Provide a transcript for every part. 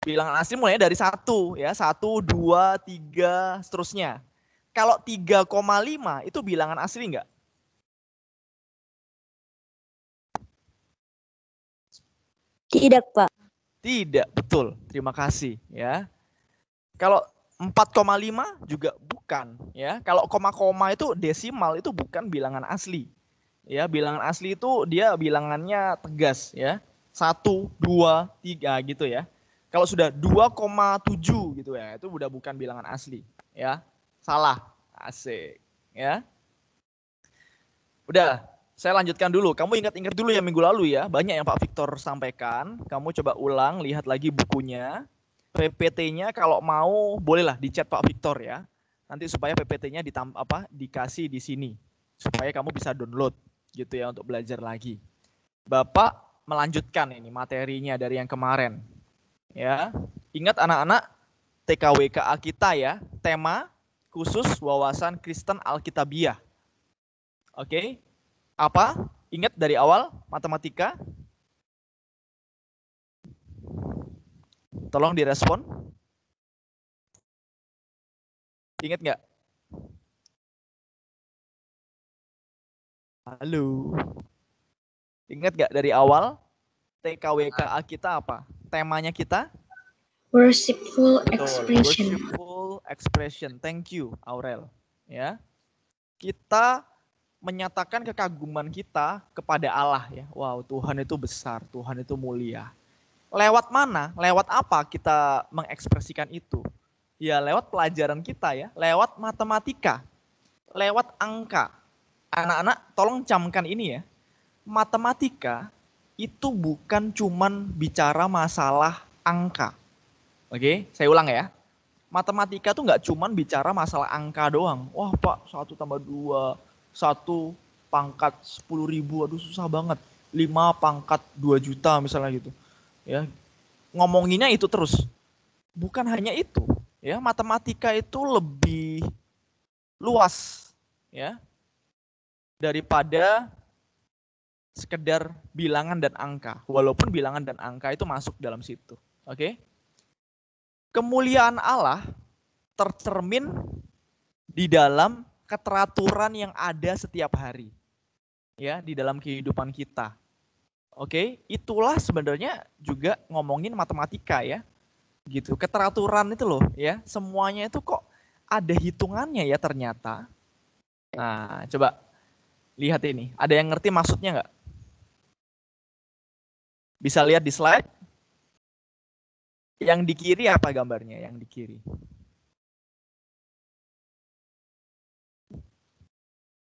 Bilangan asli mulainya dari 1 ya, 1, 2, 3, seterusnya. Kalau 3,5 itu bilangan asli enggak? Tidak, Pak. Tidak, betul. Terima kasih ya. Kalau 4,5 juga bukan ya. Kalau koma-koma itu desimal itu bukan bilangan asli. Ya, bilangan asli itu dia bilangannya tegas ya. 1, 2, 3 gitu ya. Kalau sudah 2,7 gitu ya, itu udah bukan bilangan asli ya. Salah. Asik ya. Udah, saya lanjutkan dulu. Kamu ingat-ingat dulu ya minggu lalu ya. Banyak yang Pak Victor sampaikan. Kamu coba ulang, lihat lagi bukunya. PPT-nya kalau mau bolehlah di chat Pak Victor ya. Nanti supaya PPT-nya dikasih di sini supaya kamu bisa download gitu ya untuk belajar lagi. Bapak melanjutkan ini materinya dari yang kemarin. Ya. Ingat anak-anak TKWKA kita ya, tema khusus wawasan Kristen Alkitabiah. Oke. Apa? Ingat dari awal matematika? Tolong direspon. Ingat nggak? Halo. Ingat nggak dari awal TKWKA kita apa? Temanya kita? Worshipful expression. Worshipful expression. Thank you, Aurel. Ya. Kita menyatakan kekaguman kita kepada Allah ya. Wow, Tuhan itu besar, Tuhan itu mulia. Lewat mana? Lewat apa kita mengekspresikan itu? Ya lewat pelajaran kita ya, lewat matematika, lewat angka. Anak-anak tolong camkan ini ya. Matematika itu bukan cuman bicara masalah angka. Oke, saya ulang ya. Matematika tuh nggak cuman bicara masalah angka doang. Wah Pak, 1 tambah 2, 1 pangkat 10.000, aduh susah banget. 5 pangkat 2 juta misalnya gitu. Ya, ngomonginnya itu terus. Bukan hanya itu. Ya, matematika itu lebih luas ya daripada sekedar bilangan dan angka. Walaupun bilangan dan angka itu masuk dalam situ. Oke? Kemuliaan Allah tercermin di dalam keteraturan yang ada setiap hari. Ya, di dalam kehidupan kita. Oke, itulah sebenarnya juga ngomongin matematika ya. Gitu. Keteraturan itu loh ya. Semuanya itu kok ada hitungannya ya ternyata. Nah, coba lihat ini. Ada yang ngerti maksudnya nggak? Bisa lihat di slide. Yang di kiri apa gambarnya? Yang di kiri.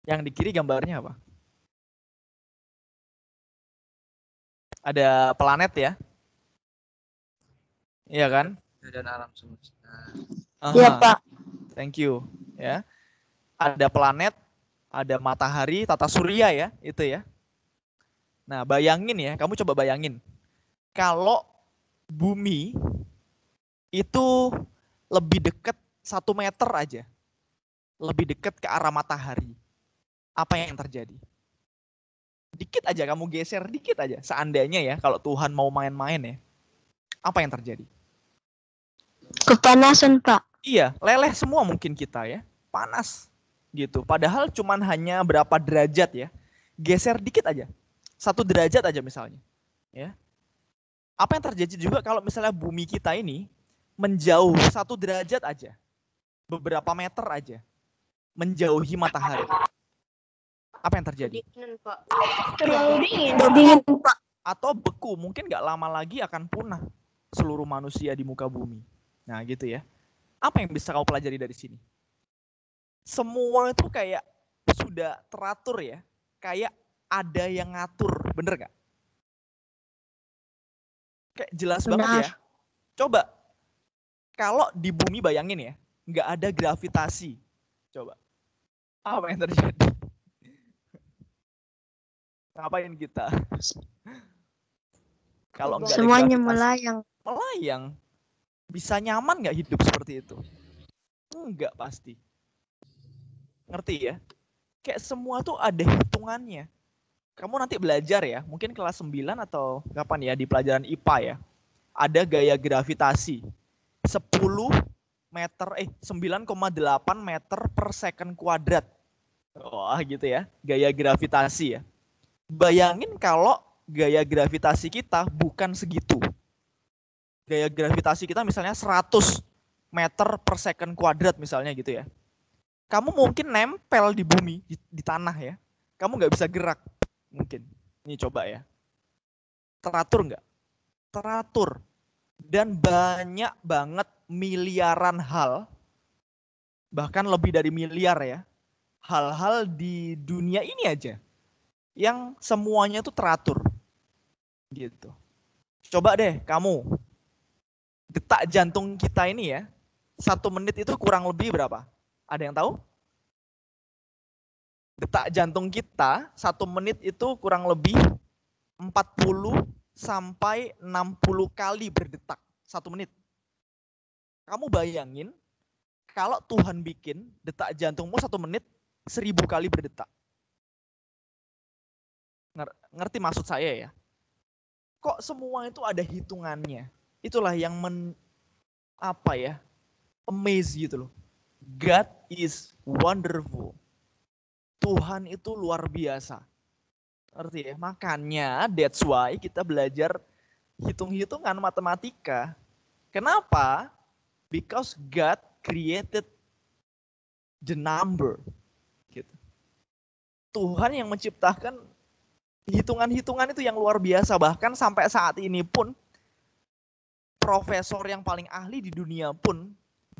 Yang di kiri gambarnya apa? Ada planet ya? Iya kan? Dan alam semesta. Iya, Pak. Thank you. Ya. Ada planet, ada matahari, tata surya ya, itu ya. Nah, bayangin ya, kamu coba bayangin. Kalau bumi itu lebih dekat 1 meter aja. Lebih dekat ke arah matahari. Apa yang terjadi? Dikit aja kamu geser, dikit aja. Seandainya ya, kalau Tuhan mau main-main ya. Apa yang terjadi? Kepanasan, Pak. Iya, leleh semua mungkin kita ya. Panas gitu. Padahal cuman hanya berapa derajat ya. Geser dikit aja. 1 derajat aja misalnya. Ya. Apa yang terjadi juga kalau misalnya bumi kita ini menjauh 1 derajat aja. Beberapa meter aja. Menjauhi matahari. Apa yang terjadi? Terlalu dingin. Dingin, Pak. Atau beku, mungkin nggak lama lagi akan punah seluruh manusia di muka bumi. Nah gitu ya. Apa yang bisa kamu pelajari dari sini? Semua itu kayak sudah teratur ya. Kayak ada yang ngatur, bener nggak? Kayak jelas Benar. banget ya. Coba, kalau di bumi bayangin ya, nggak ada gravitasi. Coba, apa yang terjadi? Ngapain kita? Kalau nggak ada Semuanya gravitasi, melayang. melayang. Bisa nyaman nggak hidup seperti itu? Enggak pasti. Ngerti ya? Kayak semua tuh ada hitungannya. Kamu nanti belajar ya, mungkin kelas 9 atau kapan ya di pelajaran IPA ya. ada gaya gravitasi 9,8 meter per second kuadrat. Wah, gitu ya, gaya gravitasi ya. Bayangin kalau gaya gravitasi kita bukan segitu. Gaya gravitasi kita misalnya 100 meter per second kuadrat misalnya gitu ya. Kamu mungkin nempel di bumi, di tanah ya. Kamu nggak bisa gerak mungkin. Ini coba ya. Teratur nggak? Teratur. Dan banyak banget miliaran hal, bahkan lebih dari miliar ya, hal-hal di dunia ini aja yang semuanya tuh teratur gitu. Coba deh kamu, detak jantung kita ini ya, 1 menit itu kurang lebih berapa? Ada yang tahu? Detak jantung kita 1 menit itu kurang lebih 40 sampai 60 kali berdetak 1 menit. Kamu bayangin kalau Tuhan bikin detak jantungmu 1 menit 1000 kali berdetak. Ngerti maksud saya ya? Kok semua itu ada hitungannya? Itulah yang amaze gitu loh. God is wonderful. Tuhan itu luar biasa. Ngerti ya? Makanya that's why kita belajar hitung-hitungan matematika. Kenapa? Because God created the number. Gitu. Tuhan yang menciptakan hitungan-hitungan itu yang luar biasa. Bahkan sampai saat ini pun profesor yang paling ahli di dunia pun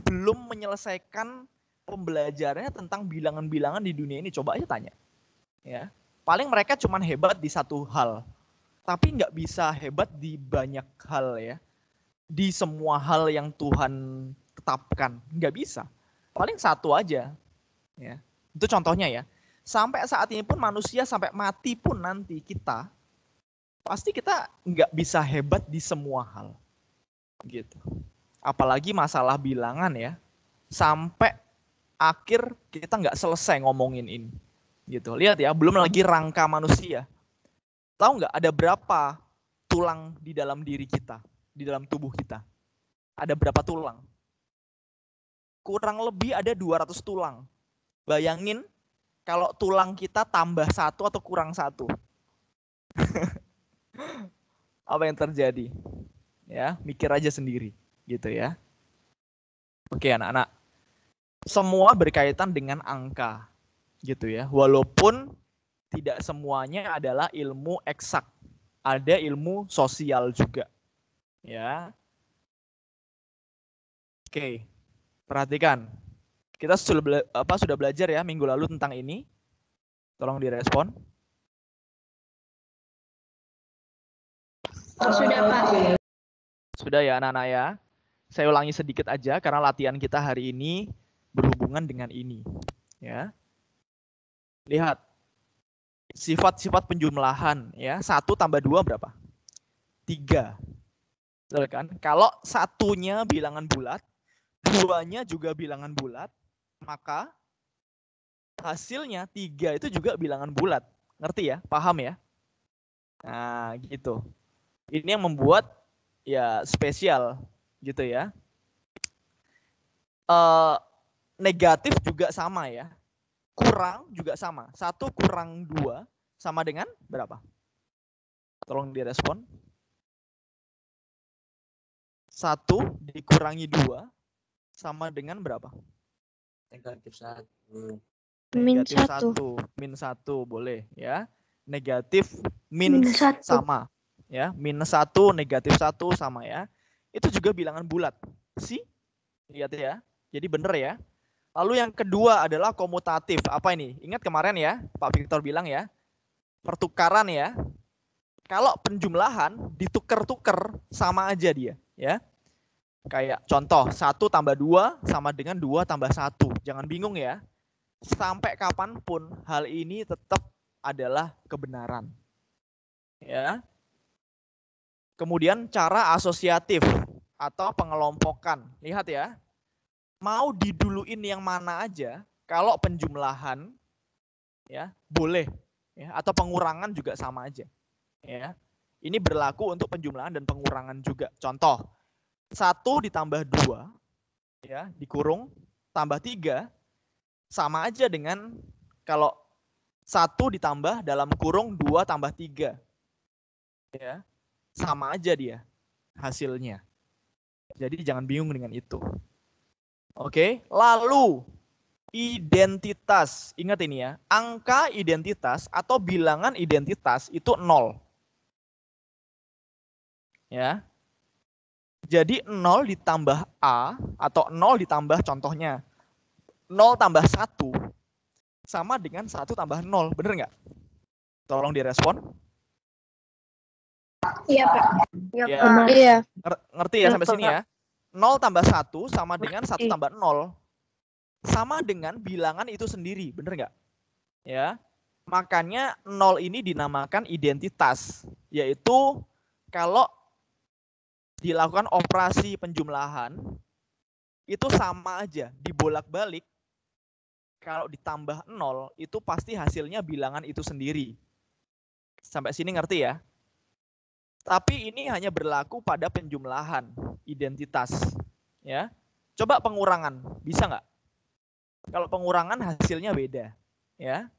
belum menyelesaikan pembelajarannya tentang bilangan-bilangan di dunia ini. Coba aja tanya. Ya. Paling mereka cuma hebat di satu hal. Tapi nggak bisa hebat di banyak hal ya. Di semua hal yang Tuhan tetapkan. Nggak bisa. Paling satu aja. Ya. Itu contohnya ya. Sampai saat ini pun manusia sampai mati pun nanti kita pasti kita nggak bisa hebat di semua hal, gitu. Apalagi masalah bilangan ya, sampai akhir kita nggak selesai ngomongin ini, gitu. Lihat ya, belum lagi rangka manusia. Tahu nggak ada berapa tulang di dalam diri kita, di dalam tubuh kita? Ada berapa tulang? Kurang lebih ada 200 tulang. Bayangin kalau tulang kita tambah 1 atau kurang 1. Apa yang terjadi? Ya, mikir aja sendiri, gitu ya. Oke, anak-anak. Semua berkaitan dengan angka, gitu ya. Walaupun tidak semuanya adalah ilmu eksak. Ada ilmu sosial juga. Ya. Oke. Perhatikan. Kita sudah belajar ya minggu lalu tentang ini. Tolong direspon. Sudah, Pak. Sudah ya anak-anak ya. Saya ulangi sedikit aja karena latihan kita hari ini berhubungan dengan ini. Ya. Lihat. Sifat-sifat penjumlahan ya. 1 tambah 2 berapa? 3. Betul kan? Kalau satunya bilangan bulat, 2-nya juga bilangan bulat, maka hasilnya 3 itu juga bilangan bulat. Ngerti ya? Paham ya? Nah, gitu. Ini yang membuat ya spesial gitu ya. Negatif juga sama ya. Kurang juga sama. 1 kurang 2 sama dengan berapa? Tolong direspon. 1 dikurangi 2 sama dengan berapa? Negatif 1. Negatif 1. Min 1 boleh ya. Negatif min 1 sama. Ya, minus 1, negatif 1 sama ya. Itu juga bilangan bulat. Lihat ya. Jadi benar ya. Lalu yang kedua adalah komutatif. Apa ini? Ingat kemarin ya, Pak Victor bilang ya. Pertukaran ya. Kalau penjumlahan ditukar-tukar sama aja dia, ya. Kayak contoh 1 tambah 2 sama dengan 2 tambah 1. Jangan bingung ya. Sampai kapanpun hal ini tetap adalah kebenaran. Ya. Kemudian cara asosiatif atau pengelompokan. Lihat ya. Mau diduluin yang mana aja, kalau penjumlahan ya boleh ya, atau pengurangan juga sama aja. Ya. Ini berlaku untuk penjumlahan dan pengurangan juga. Contoh, 1 ditambah 2, ya, dikurung, tambah 3, sama aja dengan kalau 1 ditambah dalam kurung 2 tambah 3. Ya, sama aja dia hasilnya. Jadi jangan bingung dengan itu. Oke, lalu identitas. Ingat ini ya, angka identitas atau bilangan identitas itu 0. Ya. Jadi 0 ditambah A atau 0 ditambah contohnya 0 tambah 1 sama dengan 1 tambah 0. Bener nggak? Tolong direspon. Iya, Pak. Iya, Ya. Pak. Iya. Ngerti ya sampai sini ya? 0 tambah 1 sama dengan 1 tambah 0. Sama dengan bilangan itu sendiri. Bener nggak? Ya. Makanya 0 ini dinamakan identitas. Yaitu kalau dilakukan operasi penjumlahan, itu sama aja, dibolak-balik. Kalau ditambah 0, itu pasti hasilnya bilangan itu sendiri. Sampai sini ngerti ya? Tapi ini hanya berlaku pada penjumlahan, identitas. Ya, coba pengurangan, bisa nggak? Kalau pengurangan hasilnya beda. Ya,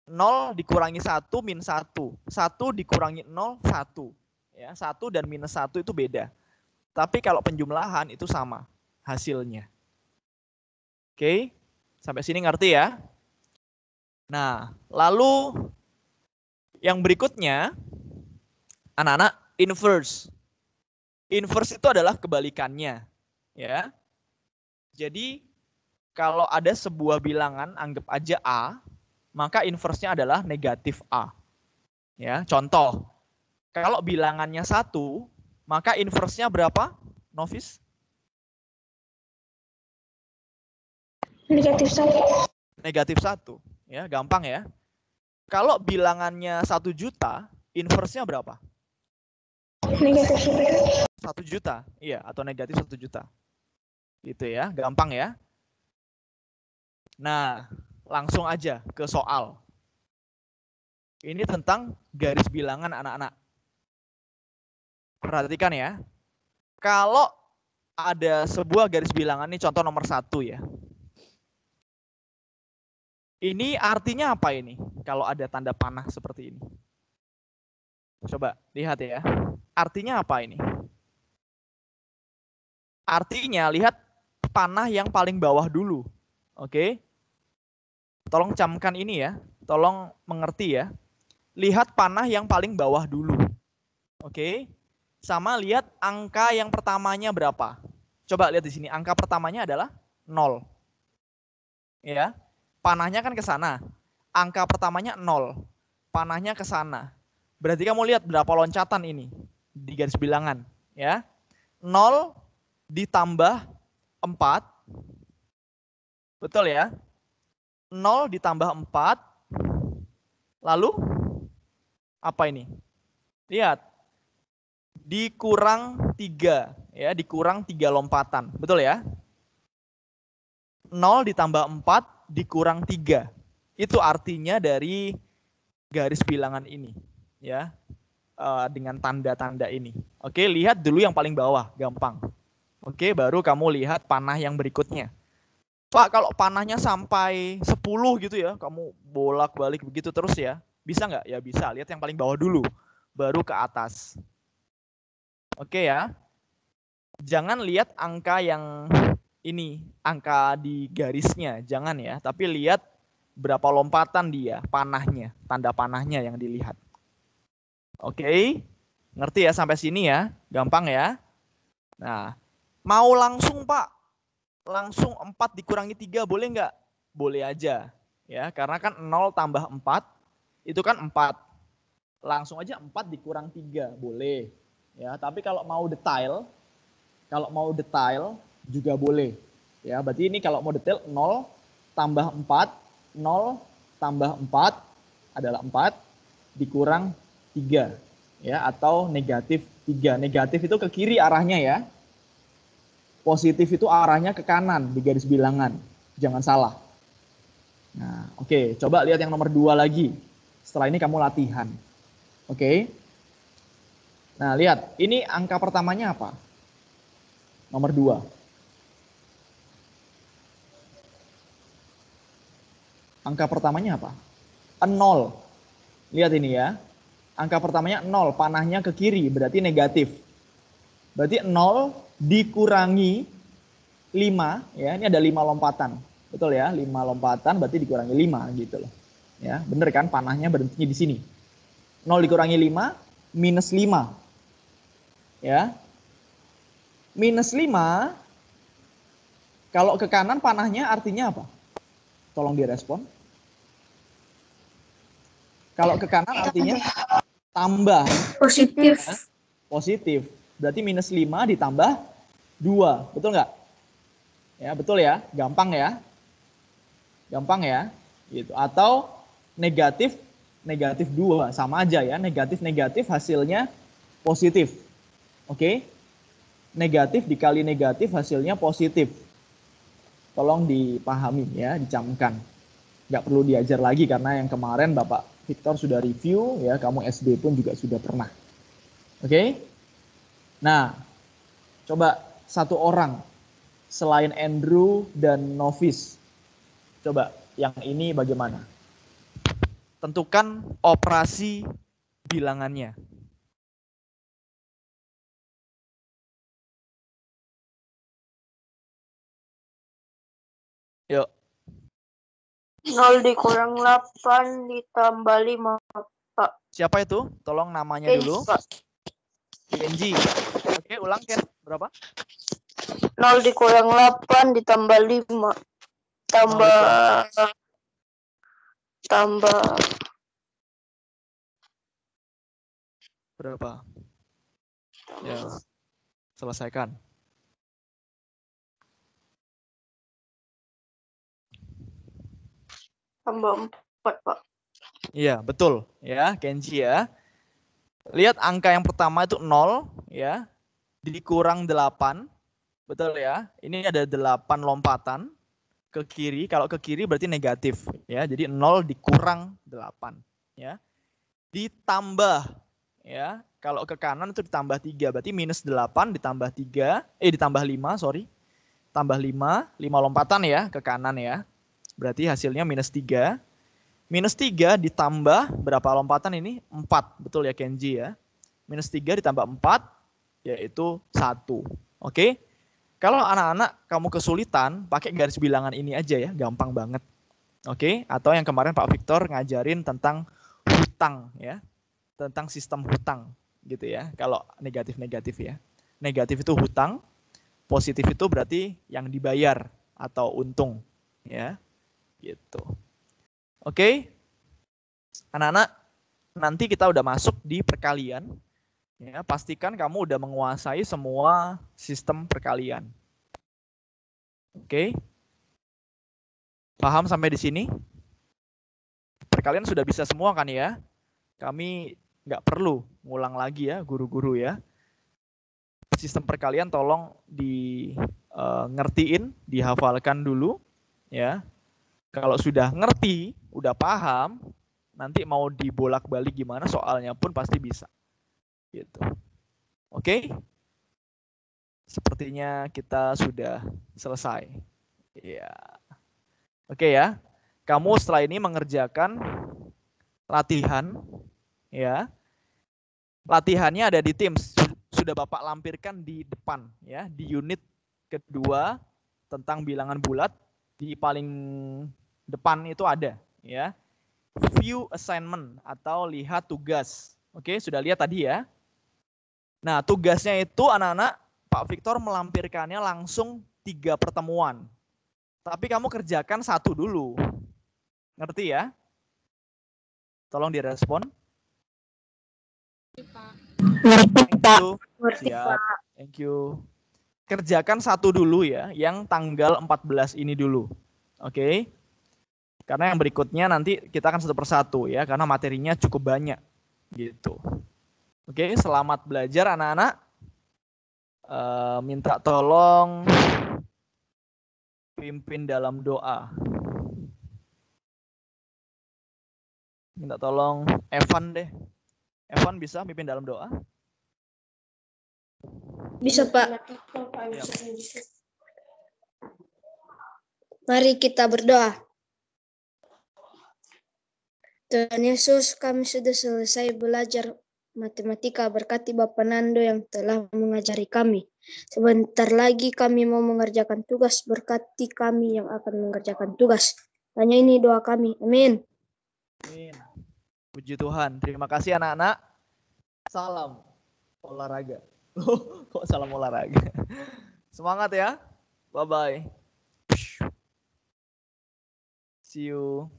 0 dikurangi 1 min 1. 1 dikurangi 0, 1. Ya, 1 dan minus 1 itu beda. Tapi kalau penjumlahan itu sama hasilnya. Oke, sampai sini ngerti ya? Nah, lalu yang berikutnya, anak-anak, inverse. Inverse itu adalah kebalikannya. Ya. Jadi, kalau ada sebuah bilangan, anggap aja A, maka inverse-nya adalah negatif A. Ya, contoh, kalau bilangannya 1, maka inverse-nya berapa, Novis? Negatif 1. Negatif 1. Ya, gampang ya. Kalau bilangannya 1 juta, inverse-nya berapa? Negatif 1. 1 juta. Iya, atau negatif 1 juta. Gitu ya, gampang ya. Nah, langsung aja ke soal. Ini tentang garis bilangan anak-anak. Perhatikan ya. Kalau ada sebuah garis bilangan, ini contoh nomor 1 ya. Ini artinya apa ini? Kalau ada tanda panah seperti ini. Coba lihat ya. Artinya apa ini? Artinya lihat panah yang paling bawah dulu. Oke. Tolong camkan ini ya. Tolong mengerti ya. Lihat panah yang paling bawah dulu. Oke. Sama lihat angka yang pertamanya berapa. Coba lihat di sini. Angka pertamanya adalah 0. Ya. Panahnya kan ke sana. Angka pertamanya 0. Panahnya ke sana. Berarti kamu lihat berapa loncatan ini di garis bilangan, ya. 0 ditambah 4. Betul ya? 0 ditambah 4. Lalu apa ini? Lihat. Dikurang 3, ya, dikurang 3 lompatan. Betul ya? 0 ditambah 4 dikurang 3. Itu artinya dari garis bilangan ini, ya. Dengan tanda-tanda ini. Oke, lihat dulu yang paling bawah, gampang. Oke, baru kamu lihat panah yang berikutnya. Pak, kalau panahnya sampai 10 gitu ya, kamu bolak-balik begitu terus ya, bisa nggak? Ya bisa, lihat yang paling bawah dulu, baru ke atas. Oke ya. Jangan lihat angka yang ini, angka di garisnya, jangan ya. Tapi lihat berapa lompatan dia, panahnya, tanda panahnya yang dilihat. Oke, ngerti ya sampai sini ya, gampang ya. Nah, mau langsung Pak, langsung 4 dikurangi 3 boleh nggak? Boleh aja, ya, karena kan 0 tambah 4 itu kan 4. Langsung aja 4 dikurang 3 boleh, ya. Tapi kalau mau detail juga boleh, ya. Berarti ini kalau mau detail 0 tambah 4, 0 tambah 4 adalah 4 dikurang 3, ya, atau negatif 3. Negatif itu ke kiri arahnya ya. Positif itu arahnya ke kanan di garis bilangan. Jangan salah. Nah, oke, coba lihat yang nomor 2 lagi. Setelah ini kamu latihan. Oke. Nah, lihat, ini angka pertamanya apa? Nomor 2. Angka pertamanya apa? 0. Lihat ini ya. Angka pertamanya 0, panahnya ke kiri, berarti negatif. Berarti 0 dikurangi 5, ya. Ini ada 5 lompatan. Betul ya? 5 lompatan berarti dikurangi 5 gitu loh. Ya, bener kan? Panahnya berhentinya di sini. 0 dikurangi 5 minus 5. Ya. Minus 5 kalau ke kanan panahnya artinya apa? Tolong direspon. Kalau ke kanan artinya tambah. Positif. Ya, positif. Berarti minus 5 ditambah 2. Betul nggak? Ya, betul ya. Gampang ya. Gampang ya. Gitu. Atau negatif 2. Sama aja ya. Negatif hasilnya positif. Oke. Negatif dikali negatif hasilnya positif. Tolong dipahami ya, dicamkan. Nggak perlu diajar lagi karena yang kemarin Bapak Victor sudah review ya, kamu SD pun juga sudah pernah. Oke? Nah, coba satu orang selain Andrew dan Novis. Coba yang ini bagaimana? Tentukan operasi bilangannya. Yuk. 0 dikurang 8 ditambah 5, Pak. Siapa itu? Tolong namanya dulu. Pak. Kenji. Oke, ulang Ken. Berapa? 0 dikurang 8 ditambah 5. Tambah Berapa? Ya, selesaikan. tambah 4, Pak. Iya, betul ya, Kenji ya. Lihat angka yang pertama itu 0 ya, dikurang 8. Betul ya. Ini ada 8 lompatan ke kiri. Kalau ke kiri berarti negatif ya. Jadi 0 dikurang 8 ya. Ditambah ya. Kalau ke kanan itu ditambah 3, berarti minus 8 ditambah 3, ditambah 5, sorry. Tambah 5 lompatan ya ke kanan ya. Berarti hasilnya minus 3. Minus 3 ditambah berapa lompatan ini? 4, betul ya Kenji ya. Minus 3 ditambah 4, yaitu 1. Oke? Kalau anak-anak kamu kesulitan, pakai garis bilangan ini aja ya, gampang banget. Oke? Atau yang kemarin Pak Victor ngajarin tentang hutang ya. Tentang sistem hutang gitu ya. Kalau negatif-negatif ya. Negatif itu hutang, positif itu berarti yang dibayar atau untung ya. Gitu. Oke, anak-anak, nanti kita udah masuk di perkalian. Ya, pastikan kamu udah menguasai semua sistem perkalian. Oke, paham sampai di sini? Perkalian sudah bisa semua kan ya? Kami nggak perlu ngulang lagi ya, guru-guru ya. Sistem perkalian tolong di ngertiin, dihafalkan dulu ya. Kalau sudah ngerti, udah paham, nanti mau dibolak-balik gimana soalnya pun pasti bisa. Gitu. Oke? Sepertinya kita sudah selesai. Ya. Oke ya. Kamu setelah ini mengerjakan latihan ya. Latihannya ada di Teams. Sudah Bapak lampirkan di depan ya, di unit kedua tentang bilangan bulat di paling depan itu ada ya. View assignment atau lihat tugas. Oke, sudah lihat tadi ya. Nah, tugasnya itu anak-anak Pak Victor melampirkannya langsung 3 pertemuan. Tapi kamu kerjakan 1 dulu. Ngerti ya? Tolong direspon. Ngerti, Pak. Siap. Thank you. Kerjakan 1 dulu ya, yang tanggal 14 ini dulu. Oke. Karena yang berikutnya nanti kita akan 1 persatu ya, karena materinya cukup banyak. Gitu. Oke, selamat belajar anak-anak. Minta tolong pimpin dalam doa. Minta tolong Evan deh. Evan bisa pimpin dalam doa? Bisa, Pak. Mari kita berdoa. Tuhan Yesus, kami sudah selesai belajar matematika. Berkati Bapak Nando yang telah mengajari kami. Sebentar lagi kami mau mengerjakan tugas. Berkati kami yang akan mengerjakan tugas. Hanya ini doa kami. Amin. Amin. Puji Tuhan. Terima kasih anak-anak. Salam olahraga. Loh, kok salam olahraga? Semangat ya. Bye-bye. See you.